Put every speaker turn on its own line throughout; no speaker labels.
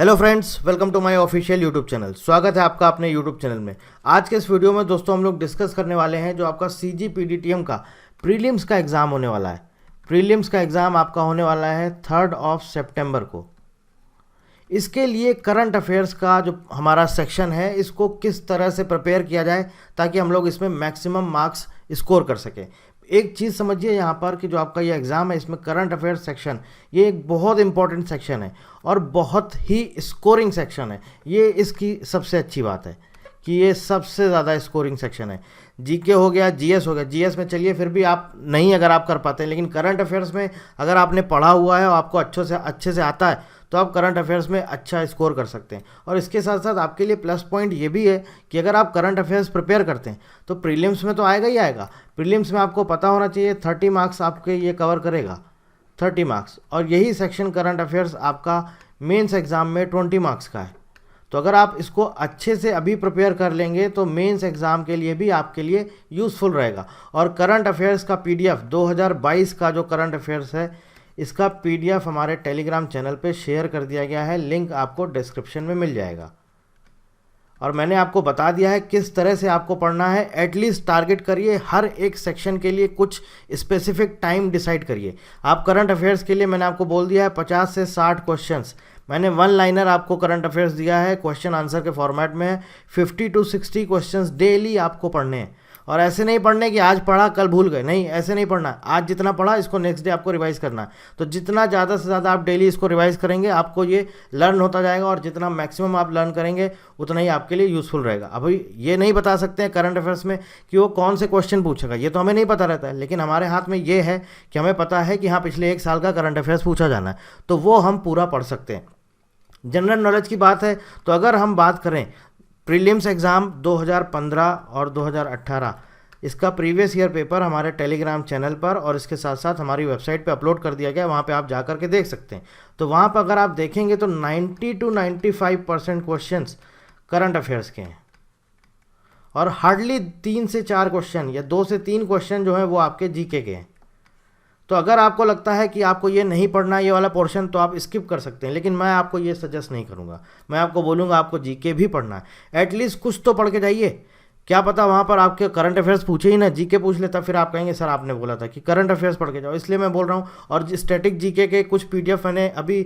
Hello friends, welcome to my official YouTube channel. स्वागत है आपका अपने यूट्यूब चैनल में। आज के इस वीडियो में दोस्तों हम लोग डिस्कस करने वाले हैं जो आपका CGPDTM का प्रीलिम्स का एग्ज़ाम होने वाला है। प्रीलिम्स का एग्ज़ाम आपका होने वाला है 3 सितंबर को। इसके लिए करंट अफेयर्स का जो हमारा सेक्शन है इसको किस तरह से प्रिपेयर किया जाए ताकि हम लोग इसमें मैक्सिमम मार्क्स स्कोर कर सकें। एक चीज़ समझिए यहाँ पर कि जो आपका ये एग्ज़ाम है इसमें करंट अफेयर्स सेक्शन ये एक बहुत इंपॉर्टेंट सेक्शन है और बहुत ही स्कोरिंग सेक्शन है। ये इसकी सबसे अच्छी बात है कि ये सबसे ज़्यादा स्कोरिंग सेक्शन है। जीके हो गया, जीएस हो गया। जीएस में चलिए फिर भी आप नहीं अगर आप कर पाते हैं, लेकिन करंट अफेयर्स में अगर आपने पढ़ा हुआ है और आपको अच्छे से आता है तो आप करंट अफेयर्स में अच्छा स्कोर कर सकते हैं। और इसके साथ साथ आपके लिए प्लस पॉइंट ये भी है कि अगर आप करंट अफेयर्स प्रिपेयर करते हैं तो प्रीलिम्स में तो आएगा ही आएगा। प्रीलिम्स में आपको पता होना चाहिए 30 मार्क्स आपके ये कवर करेगा, 30 मार्क्स। और यही सेक्शन करंट अफेयर्स आपका मेंस एग्ज़ाम में 20 मार्क्स का है। तो अगर आप इसको अच्छे से अभी प्रिपेयर कर लेंगे तो मेंस एग्ज़ाम के लिए भी आपके लिए यूज़फुल रहेगा। और करंट अफेयर्स का PDF 2022 का जो करंट अफेयर्स है इसका PDF हमारे टेलीग्राम चैनल पे शेयर कर दिया गया है। लिंक आपको डिस्क्रिप्शन में मिल जाएगा। और मैंने आपको बता दिया है किस तरह से आपको पढ़ना है। एटलीस्ट टारगेट करिए, हर एक सेक्शन के लिए कुछ स्पेसिफिक टाइम डिसाइड करिए। आप करंट अफेयर्स के लिए मैंने आपको बोल दिया है 50 से 60 क्वेश्चंस। मैंने 1 लाइनर आपको करंट अफेयर्स दिया है, क्वेश्चन आंसर के फॉर्मेट में है। 50 to 60 क्वेश्चंस डेली आपको पढ़ने हैं। और ऐसे नहीं पढ़ने कि आज पढ़ा कल भूल गए, नहीं, ऐसे नहीं पढ़ना। आज जितना पढ़ा इसको नेक्स्ट डे आपको रिवाइज करना है। तो जितना ज़्यादा से ज़्यादा आप डेली इसको रिवाइज करेंगे आपको ये लर्न होता जाएगा। और जितना मैक्सिमम आप लर्न करेंगे उतना ही आपके लिए यूज़फुल रहेगा। अभी ये नहीं बता सकते हैं करंट अफेयर्स में कि वो कौन से क्वेश्चन पूछेगा, ये तो हमें नहीं पता रहता है। लेकिन हमारे हाथ में ये है कि हमें पता है कि हाँ पिछले 1 साल का करंट अफेयर्स पूछा जाना है, तो वो हम पूरा पढ़ सकते हैं। जनरल नॉलेज की बात है तो अगर हम बात करें प्रीलिम्स एग्ज़ाम 2015 और 2018 इसका प्रीवियस ईयर पेपर हमारे टेलीग्राम चैनल पर और इसके साथ साथ हमारी वेबसाइट पे अपलोड कर दिया गया है। वहाँ पे आप जा कर के देख सकते हैं। तो वहाँ पर अगर आप देखेंगे तो 90 to 95% क्वेश्चंस करंट अफेयर्स के हैं और हार्डली 3 से 4 क्वेश्चन या 2 से 3 क्वेश्चन जो है वो आपके जीके के हैं। तो अगर आपको लगता है कि आपको ये नहीं पढ़ना ये वाला पोर्शन तो आप स्किप कर सकते हैं, लेकिन मैं आपको ये सजेस्ट नहीं करूँगा। मैं आपको बोलूँगा आपको जीके भी पढ़ना है। एटलीस्ट कुछ तो पढ़ के जाइए। क्या पता वहाँ पर आपके करंट अफेयर्स पूछे ही ना, जीके पूछ लेता, फिर आप कहेंगे सर आपने बोला था कि करंट अफेयर्स पढ़ के जाओ। इसलिए मैं बोल रहा हूँ। और स्टैटिक जीके के कुछ PDF मैंने अभी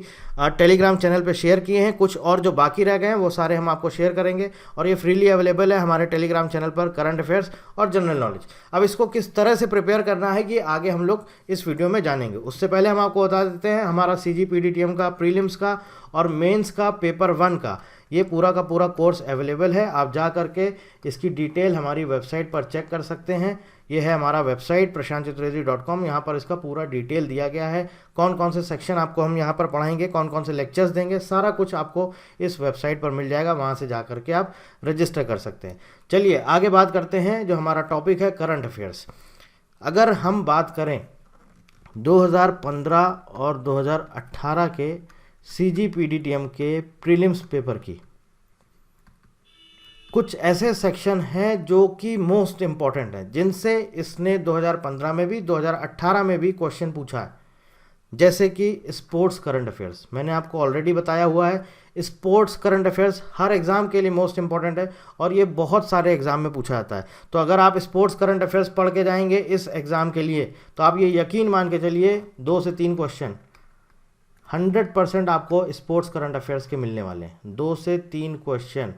टेलीग्राम चैनल पे शेयर किए हैं। कुछ और जो बाकी रह गए हैं वो सारे हम आपको शेयर करेंगे और ये फ्रीली अवेलेबल है हमारे टेलीग्राम चैनल पर, करंट अफेयर्स और जनरल नॉलेज। अब इसको किस तरह से प्रिपेयर करना है ये आगे हम लोग इस वीडियो में जानेंगे। उससे पहले हम आपको बता देते हैं हमारा CGPDTM का प्रीलिम्स का और मेंस का पेपर 1 का ये पूरा का पूरा कोर्स अवेलेबल है। आप जा करके इसकी डिटेल हमारी वेबसाइट पर चेक कर सकते हैं। ये है हमारा वेबसाइट prashantchaturvedi.com। यहाँ पर इसका पूरा डिटेल दिया गया है। कौन कौन से सेक्शन आपको हम यहाँ पर पढ़ाएंगे, कौन कौन से लेक्चर्स देंगे, सारा कुछ आपको इस वेबसाइट पर मिल जाएगा। वहाँ से जा करके आप रजिस्टर कर सकते हैं। चलिए आगे बात करते हैं। जो हमारा टॉपिक है करंट अफेयर्स। अगर हम बात करें 2015 और 2018 के CGPDTM के प्रीलिम्स पेपर की, कुछ ऐसे सेक्शन हैं जो कि मोस्ट इम्पॉर्टेंट हैं जिनसे इसने 2015 में भी 2018 में भी क्वेश्चन पूछा है। जैसे कि स्पोर्ट्स करंट अफेयर्स, मैंने आपको ऑलरेडी बताया हुआ है। स्पोर्ट्स करंट अफेयर्स हर एग्ज़ाम के लिए मोस्ट इंपॉर्टेंट है और ये बहुत सारे एग्ज़ाम में पूछा जाता है। तो अगर आप स्पोर्ट्स करंट अफेयर्स पढ़ के जाएंगे इस एग्ज़ाम के लिए तो आप ये यकीन मान के चलिए 2 से 3 क्वेश्चन 100% आपको स्पोर्ट्स करंट अफेयर्स के मिलने वाले हैं। 2 से 3 क्वेश्चन,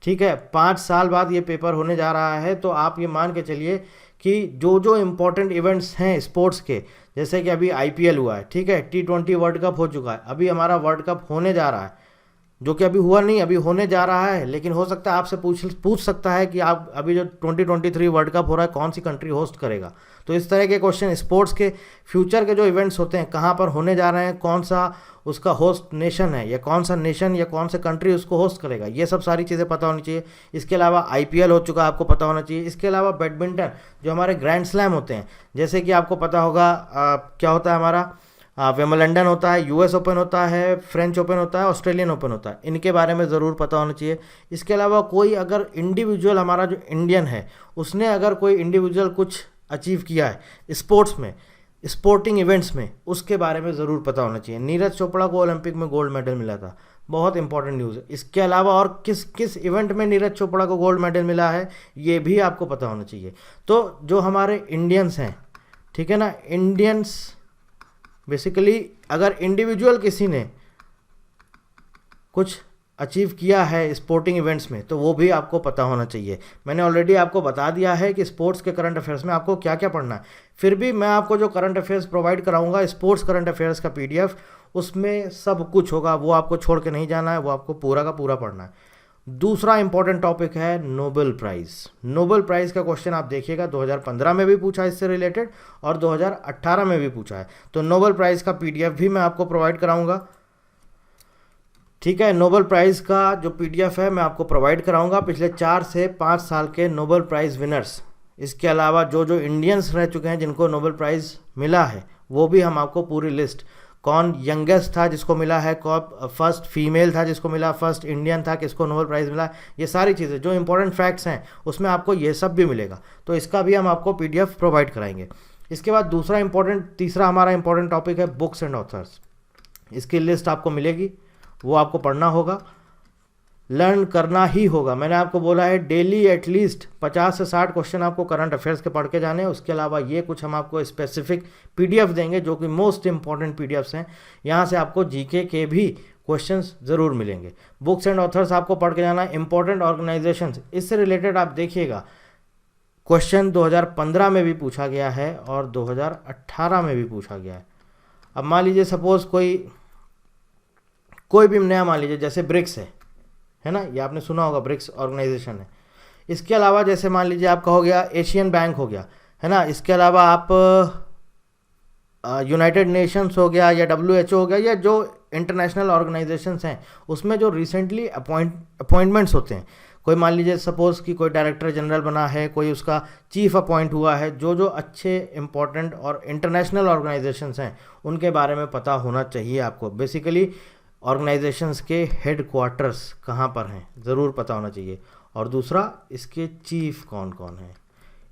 ठीक है। 5 साल बाद ये पेपर होने जा रहा है तो आप ये मान के चलिए कि जो जो इम्पोर्टेंट इवेंट्स हैं स्पोर्ट्स के, जैसे कि अभी IPL हुआ है, ठीक है, T20 वर्ल्ड कप हो चुका है, अभी हमारा वर्ल्ड कप होने जा रहा है, जो कि अभी हुआ नहीं, अभी होने जा रहा है। लेकिन हो सकता है आपसे पूछ सकता है कि आप अभी जो 2023 वर्ल्ड कप हो रहा है कौन सी कंट्री होस्ट करेगा। तो इस तरह के क्वेश्चन स्पोर्ट्स के फ्यूचर के जो इवेंट्स होते हैं कहाँ पर होने जा रहे हैं, कौन सा उसका होस्ट नेशन है या कौन सा नेशन या कौन सा कंट्री उसको होस्ट करेगा, ये सब सारी चीज़ें पता होनी चाहिए। इसके अलावा IPL हो चुका आपको पता होना चाहिए। इसके अलावा बैडमिंटन जो हमारे ग्रैंड स्लैम होते हैं, जैसे कि आपको पता होगा क्या होता है हमारा विंबलडन होता है, US ओपन होता है, फ्रेंच ओपन होता है, ऑस्ट्रेलियन ओपन होता है, इनके बारे में ज़रूर पता होना चाहिए। इसके अलावा कोई अगर इंडिविजुअल हमारा जो इंडियन है उसने अगर कोई इंडिविजुअल कुछ अचीव किया है स्पोर्ट्स में, स्पोर्टिंग इवेंट्स में, उसके बारे में ज़रूर पता होना चाहिए। नीरज चोपड़ा को ओलंपिक में गोल्ड मेडल मिला था, बहुत इंपॉर्टेंट न्यूज़ है। इसके अलावा और किस किस इवेंट में नीरज चोपड़ा को गोल्ड मेडल मिला है, ये भी आपको पता होना चाहिए। तो जो हमारे इंडियंस हैं, ठीक है ना, इंडियंस बेसिकली अगर इंडिविजुअल किसी ने कुछ अचीव किया है स्पोर्टिंग इवेंट्स में, तो वो भी आपको पता होना चाहिए। मैंने ऑलरेडी आपको बता दिया है कि स्पोर्ट्स के करंट अफेयर्स में आपको क्या क्या पढ़ना है, फिर भी मैं आपको जो करंट अफेयर्स प्रोवाइड कराऊंगा, स्पोर्ट्स करंट अफेयर्स का PDF, उसमें सब कुछ होगा, वो आपको छोड़ के नहीं जाना है, वो आपको पूरा का पूरा पढ़ना है। दूसरा इंपॉर्टेंट टॉपिक है नोबेल प्राइज़। नोबेल प्राइज़ का क्वेश्चन आप देखिएगा 2015 में भी पूछा इससे रिलेटेड और 2018 में भी पूछा है। तो नोबेल प्राइज़ का PDF भी मैं आपको प्रोवाइड कराऊंगा, ठीक है। नोबेल प्राइज़ का जो PDF है मैं आपको प्रोवाइड कराऊंगा पिछले 4 से 5 साल के नोबेल प्राइज़ विनर्स। इसके अलावा जो जो इंडियंस रह चुके हैं जिनको नोबेल प्राइज़ मिला है, वो भी हम आपको पूरी लिस्ट, कौन यंगेस्ट था जिसको मिला है, कौन फर्स्ट फीमेल था जिसको मिला, फर्स्ट इंडियन था किसको नोबेल प्राइज़ मिला, ये सारी चीज़ें जो इंपॉर्टेंट फैक्ट्स हैं उसमें आपको ये सब भी मिलेगा। तो इसका भी हम आपको PDF प्रोवाइड कराएंगे। इसके बाद तीसरा हमारा इंपॉर्टेंट टॉपिक है बुक्स एंड ऑथर्स। इसकी लिस्ट आपको मिलेगी, वो आपको पढ़ना होगा, लर्न करना ही होगा। मैंने आपको बोला है डेली एटलीस्ट 50 से 60 क्वेश्चन आपको करंट अफेयर्स के पढ़ के जाने हैं। उसके अलावा ये कुछ हम आपको स्पेसिफिक PDF देंगे जो कि मोस्ट इंपॉर्टेंट PDFs हैं। यहाँ से आपको GK के भी क्वेश्चंस ज़रूर मिलेंगे। बुक्स एंड ऑथर्स आपको पढ़ के जाना है। इंपॉर्टेंट ऑर्गेनाइजेशंस, इससे रिलेटेड आप देखिएगा क्वेश्चन 2015 में भी पूछा गया है और 2018 में भी पूछा गया है। अब मान लीजिए सपोज कोई भी नया, मान लीजिए जैसे ब्रिक्स है ना, ये आपने सुना होगा, ब्रिक्स ऑर्गेनाइजेशन है। इसके अलावा जैसे मान लीजिए आपका हो गया एशियन बैंक हो गया, है ना, इसके अलावा आप यूनाइटेड नेशंस हो गया या WHO हो गया, या जो इंटरनेशनल ऑर्गेनाइजेशंस हैं उसमें जो रिसेंटली अपॉइंटमेंट्स होते हैं, कोई मान लीजिए सपोज़ कि कोई डायरेक्टर जनरल बना है, कोई उसका चीफ अपॉइंट हुआ है, जो जो अच्छे इंपॉर्टेंट और इंटरनेशनल ऑर्गेनाइजेशंस हैं उनके बारे में पता होना चाहिए आपको। बेसिकली ऑर्गेनाइजेशंस के हेड क्वार्टर्स कहाँ पर हैं ज़रूर पता होना चाहिए। और दूसरा, इसके चीफ कौन कौन हैं,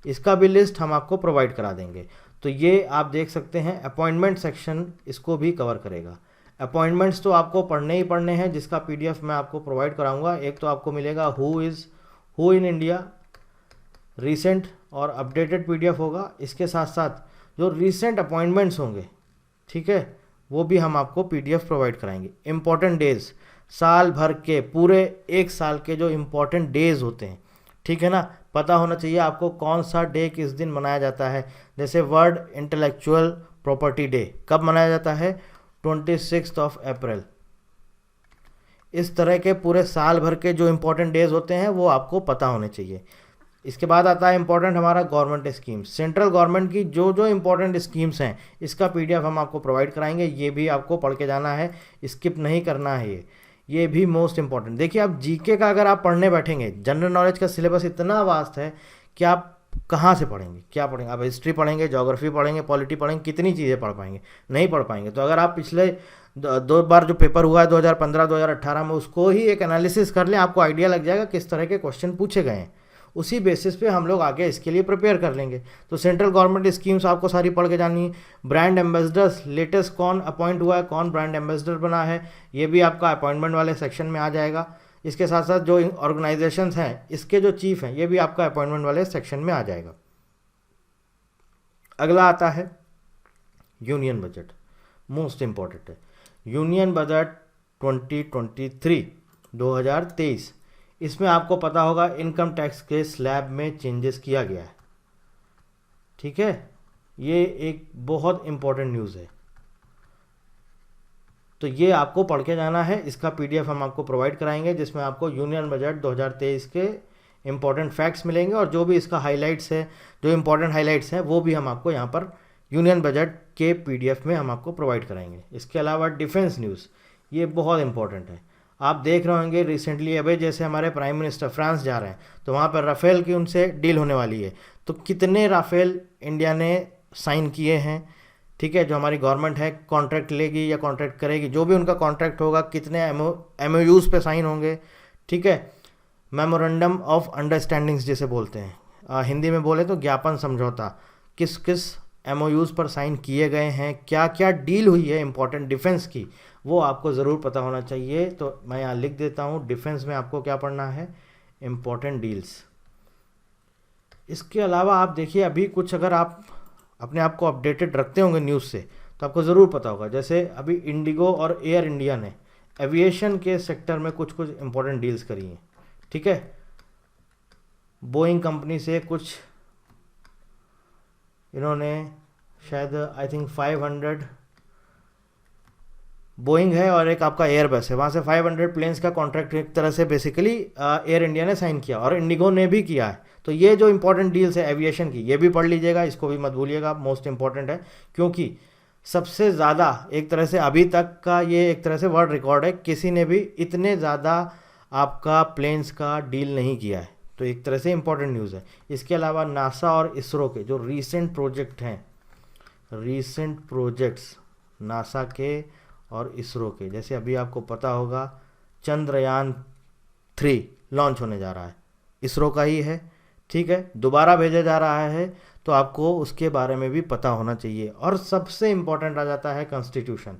इसका भी लिस्ट हम आपको प्रोवाइड करा देंगे। तो ये आप देख सकते हैं, अपॉइंटमेंट सेक्शन इसको भी कवर करेगा। अपॉइंटमेंट्स तो आपको पढ़ने ही पढ़ने हैं, जिसका PDF मैं आपको प्रोवाइड कराऊंगा। एक तो आपको मिलेगा हु इन इंडिया, रीसेंट और अपडेटेड PDF होगा। इसके साथ साथ जो रीसेंट अपॉइंटमेंट्स होंगे, ठीक है, वो भी हम आपको PDF प्रोवाइड कराएंगे। इम्पॉर्टेंट डेज, साल भर के पूरे 1 साल के जो इम्पॉर्टेंट डेज होते हैं, ठीक है ना, पता होना चाहिए आपको कौन सा डे किस दिन मनाया जाता है। जैसे वर्ल्ड इंटेलेक्चुअल प्रॉपर्टी डे कब मनाया जाता है, 26 अप्रैल। इस तरह के पूरे साल भर के जो इम्पोर्टेंट डेज होते हैं वो आपको पता होने चाहिए। इसके बाद आता है इंपॉर्टेंट हमारा गवर्नमेंट स्कीम्स, सेंट्रल गवर्नमेंट की जो जो इंपॉर्टेंट स्कीम्स हैं इसका PDF हम आपको प्रोवाइड कराएंगे। ये भी आपको पढ़ के जाना है, स्किप नहीं करना है। ये भी मोस्ट इंपॉर्टेंट। देखिए, आप GK का अगर आप पढ़ने बैठेंगे, जनरल नॉलेज का सिलेबस इतना वास्ट है कि आप कहाँ से पढ़ेंगे, क्या पढ़ेंगे, आप हिस्ट्री पढ़ेंगे, ज्योग्राफी पढ़ेंगे, पॉलिटी पढ़ेंगे, कितनी चीज़ें पढ़ पाएंगे, नहीं पढ़ पाएंगे। तो अगर आप पिछले 2 बार जो पेपर हुआ है 2015 2018 में, उसको ही एक एनालिसिस कर लें, आपको आइडिया लग जाएगा किस तरह के क्वेश्चन पूछे गए हैं। उसी बेसिस पे हम लोग आगे इसके लिए प्रिपेयर कर लेंगे। तो सेंट्रल गवर्नमेंट स्कीम्स आपको सारी पढ़ के जानी है। ब्रांड एम्बेसडर्स, लेटेस्ट कौन अपॉइंट हुआ है, कौन ब्रांड एम्बेसडर बना है, ये भी आपका अपॉइंटमेंट वाले सेक्शन में आ जाएगा। इसके साथ साथ जो ऑर्गेनाइजेशंस हैं इसके जो चीफ हैं, ये भी आपका अपॉइंटमेंट वाले सेक्शन में आ जाएगा। अगला आता है यूनियन बजट, मोस्ट इंपॉर्टेंट है। यूनियन बजट 2023 इसमें आपको पता होगा इनकम टैक्स के स्लैब में चेंजेस किया गया है, ठीक है। ये एक बहुत इंपॉर्टेंट न्यूज़ है, तो ये आपको पढ़ के जाना है। इसका PDF हम आपको प्रोवाइड कराएंगे, जिसमें आपको यूनियन बजट 2023 के इंपॉर्टेंट फैक्ट्स मिलेंगे और जो भी इसका हाइलाइट्स है, जो इंपॉर्टेंट हाइलाइट्स हैं, वो भी हम आपको यहाँ पर यूनियन बजट के PDF में हम आपको प्रोवाइड कराएंगे। इसके अलावा डिफेंस न्यूज़, ये बहुत इंपॉर्टेंट है। आप देख रहे होंगे रिसेंटली अभी जैसे हमारे प्राइम मिनिस्टर फ्रांस जा रहे हैं, तो वहाँ पर राफेल की उनसे डील होने वाली है। तो कितने राफेल इंडिया ने साइन किए हैं, ठीक है, जो हमारी गवर्नमेंट है कॉन्ट्रैक्ट लेगी या कॉन्ट्रैक्ट करेगी, जो भी उनका कॉन्ट्रैक्ट होगा, कितने MOUs पे साइन होंगे, ठीक है। मेमोरेंडम ऑफ अंडरस्टैंडिंग्स जिसे बोलते हैं, हिंदी में बोले तो ज्ञापन समझौता, किस किस MOUs पर साइन किए गए हैं, क्या क्या डील हुई है इंपॉर्टेंट डिफेंस की, वो आपको ज़रूर पता होना चाहिए। तो मैं यहाँ लिख देता हूँ, डिफेंस में आपको क्या पढ़ना है, इंपॉर्टेंट डील्स। इसके अलावा आप देखिए, अभी कुछ अगर आप अपने आप को अपडेटेड रखते होंगे न्यूज़ से तो आपको ज़रूर पता होगा, जैसे अभी इंडिगो और एयर इंडिया ने एविएशन के सेक्टर में कुछ कुछ इंपॉर्टेंट डील्स करी हैं, ठीक है। बोइंग कंपनी से कुछ इन्होंने शायद आई थिंक 500 बोइंग है और एक आपका एयरबस है, वहाँ से 500 प्लेन्स का कॉन्ट्रैक्ट एक तरह से बेसिकली एयर इंडिया ने साइन किया और इंडिगो ने भी किया है। तो ये जो इंपॉर्टेंट डील्स है एविएशन की, ये भी पढ़ लीजिएगा, इसको भी मत भूलिएगा, मोस्ट इंपॉर्टेंट है, क्योंकि सबसे ज़्यादा एक तरह से अभी तक का ये एक तरह से वर्ल्ड रिकॉर्ड है, किसी ने भी इतने ज़्यादा आपका प्लेन्स का डील नहीं किया है। तो एक तरह से इंपॉर्टेंट न्यूज़ है। इसके अलावा नासा और इसरो के जो रीसेंट प्रोजेक्ट हैं, रीसेंट प्रोजेक्ट्स नासा के और इसरो के, जैसे अभी आपको पता होगा चंद्रयान 3 लॉन्च होने जा रहा है, इसरो का ही है, ठीक है, दोबारा भेजा जा रहा है, तो आपको उसके बारे में भी पता होना चाहिए। और सबसे इम्पोर्टेंट आ जाता है कॉन्स्टिट्यूशन,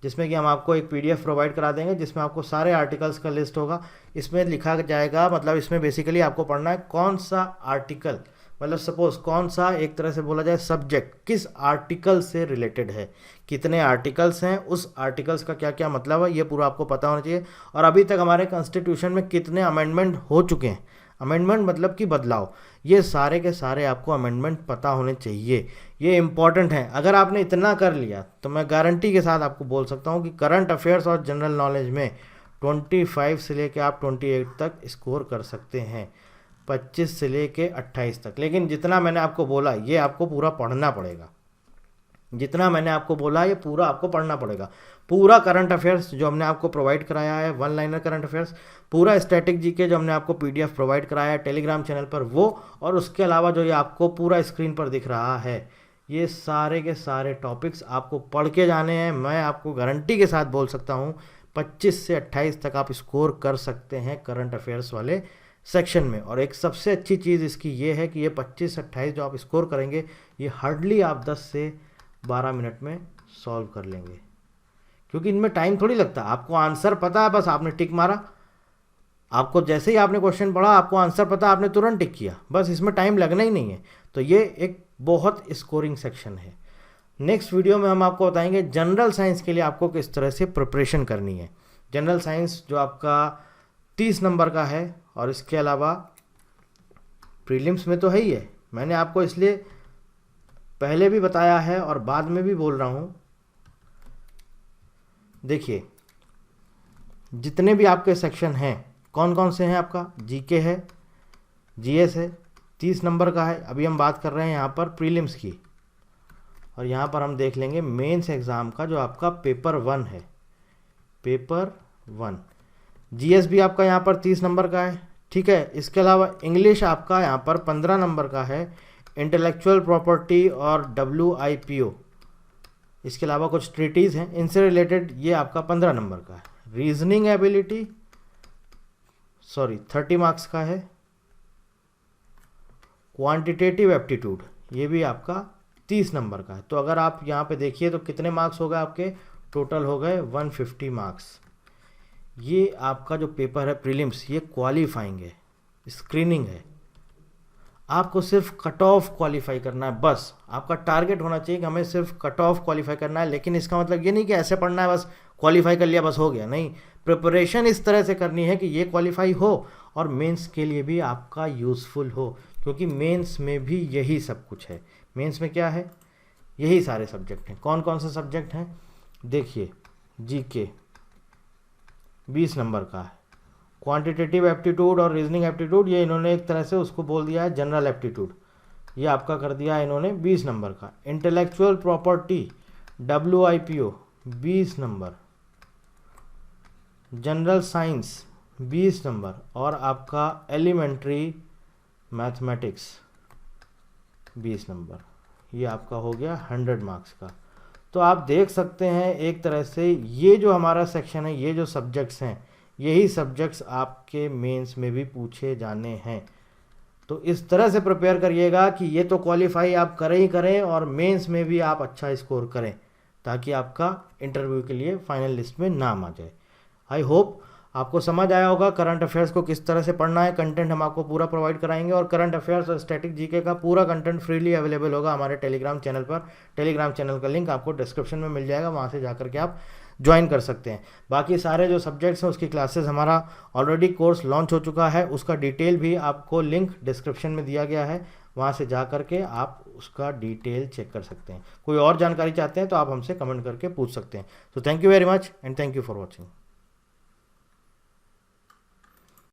जिसमें कि हम आपको एक PDF प्रोवाइड करा देंगे जिसमें आपको सारे आर्टिकल्स का लिस्ट होगा। इसमें लिखा जाएगा, मतलब इसमें बेसिकली आपको पढ़ना है कौन सा आर्टिकल, मतलब सपोज कौन सा एक तरह से बोला जाए सब्जेक्ट किस आर्टिकल से रिलेटेड है, कितने आर्टिकल्स हैं, उस आर्टिकल्स का क्या क्या मतलब है, ये पूरा आपको पता होना चाहिए। और अभी तक हमारे कॉन्स्टिट्यूशन में कितने अमेंडमेंट हो चुके हैं, अमेंडमेंट मतलब कि बदलाव, ये सारे के सारे आपको अमेंडमेंट पता होने चाहिए, ये इंपॉर्टेंट है। अगर आपने इतना कर लिया तो मैं गारंटी के साथ आपको बोल सकता हूँ कि करंट अफेयर्स और जनरल नॉलेज में 25 से लेके आप 28 तक स्कोर कर सकते हैं, 25 से लेके 28 तक। लेकिन जितना मैंने आपको बोला ये आपको पूरा पढ़ना पड़ेगा, जितना मैंने आपको बोला ये पूरा आपको पढ़ना पड़ेगा। पूरा करंट अफेयर्स जो हमने आपको प्रोवाइड कराया है, 1 लाइनर करंट अफेयर्स, पूरा स्टैटिक जीके जो हमने आपको PDF प्रोवाइड कराया है टेलीग्राम चैनल पर, वो, और उसके अलावा जो ये आपको पूरा स्क्रीन पर दिख रहा है, ये सारे के सारे टॉपिक्स आपको पढ़ के जाने हैं। मैं आपको गारंटी के साथ बोल सकता हूँ 25 से 28 तक आप स्कोर कर सकते हैं करंट अफेयर्स वाले सेक्शन में। और एक सबसे अच्छी चीज़ इसकी ये है कि ये 25 से 28 जो आप स्कोर करेंगे, ये हार्डली आप 10 से 12 मिनट में सॉल्व कर लेंगे, क्योंकि इनमें टाइम थोड़ी लगता। आपको आंसर पता है, बस आपने टिक मारा, आपको जैसे ही आपने क्वेश्चन पढ़ा आपको आंसर पता, आपने तुरंत टिक किया, बस इसमें टाइम लगना ही नहीं है। तो ये एक बहुत स्कोरिंग सेक्शन है। नेक्स्ट वीडियो में हम आपको बताएंगे जनरल साइंस के लिए आपको किस तरह से प्रिपरेशन करनी है। जनरल साइंस जो आपका 30 नंबर का है, और इसके अलावा प्रीलिम्स में तो है ही है, मैंने आपको इसलिए पहले भी बताया है और बाद में भी बोल रहा हूँ। देखिए जितने भी आपके सेक्शन हैं, कौन कौन से हैं, आपका जीके है, जीएस है, 30 नंबर का है। अभी हम बात कर रहे हैं यहाँ पर प्रीलिम्स की, और यहाँ पर हम देख लेंगे मेंस एग्ज़ाम का जो आपका पेपर 1 है, पेपर 1। जीएस भी आपका यहाँ पर 30 नंबर का है, ठीक है। इसके अलावा इंग्लिश आपका यहाँ पर 15 नंबर का है, इंटेलेक्चुअल प्रॉपर्टी और WIPO, इसके अलावा कुछ ट्रीटीज़ हैं इनसे रिलेटेड, ये आपका 15 नंबर का है। रीजनिंग एबिलिटी 30 मार्क्स का है। क्वांटिटेटिव एप्टीट्यूड ये भी आपका 30 नंबर का है। तो अगर आप यहाँ पे देखिए तो कितने मार्क्स हो गए आपके, टोटल हो गए 150 मार्क्स। ये आपका जो पेपर है प्रीलिम्स, ये क्वालिफाइंग है, स्क्रीनिंग है, आपको सिर्फ कट ऑफ क्वालिफाई करना है, बस आपका टारगेट होना चाहिए कि हमें सिर्फ कट ऑफ क्वालिफाई करना है। लेकिन इसका मतलब ये नहीं कि ऐसे पढ़ना है बस क्वालिफाई कर लिया बस हो गया, नहीं, प्रिपरेशन इस तरह से करनी है कि ये क्वालिफाई हो और मेंस के लिए भी आपका यूज़फुल हो, क्योंकि मेंस में भी यही सब कुछ है। मेंस में क्या है, यही सारे सब्जेक्ट हैं। कौन कौन से सब्जेक्ट हैं, देखिए जीके 20 नंबर का है, क्वांटिटेटिव एप्टीट्यूड और रीजनिंग एप्टीट्यूड ये इन्होंने एक तरह से उसको बोल दिया है जनरल एप्टीट्यूड, ये आपका कर दिया है इन्होंने 20 नंबर का। Intellectual property WIPO 20 number, general science 20 number, और आपका एलिमेंट्री मैथमेटिक्स 20 नंबर, ये आपका हो गया 100 मार्क्स का। तो आप देख सकते हैं एक तरह से ये जो हमारा सेक्शन है, ये जो सब्जेक्ट्स हैं, यही सब्जेक्ट्स आपके मेंस में भी पूछे जाने हैं। तो इस तरह से प्रिपेयर करिएगा कि ये तो क्वालिफाई आप करें ही करें और मेंस में भी आप अच्छा स्कोर करें, ताकि आपका इंटरव्यू के लिए फाइनल लिस्ट में नाम आ जाए। आई होप आपको समझ आया होगा करंट अफेयर्स को किस तरह से पढ़ना है। कंटेंट हम आपको पूरा प्रोवाइड कराएंगे और करंट अफेयर्स और स्टैटिक जीके का पूरा कंटेंट फ्रीली अवेलेबल होगा हमारे टेलीग्राम चैनल पर। टेलीग्राम चैनल का लिंक आपको डिस्क्रिप्शन में मिल जाएगा, वहाँ से जाकर के आप ज्वाइन कर सकते हैं। बाकी सारे जो सब्जेक्ट्स हैं उसकी क्लासेस हमारा ऑलरेडी कोर्स लॉन्च हो चुका है, उसका डिटेल भी आपको लिंक डिस्क्रिप्शन में दिया गया है, वहाँ से जा करके आप उसका डिटेल चेक कर सकते हैं। कोई और जानकारी चाहते हैं तो आप हमसे कमेंट करके पूछ सकते हैं। तो thank you very much and thank you for watching.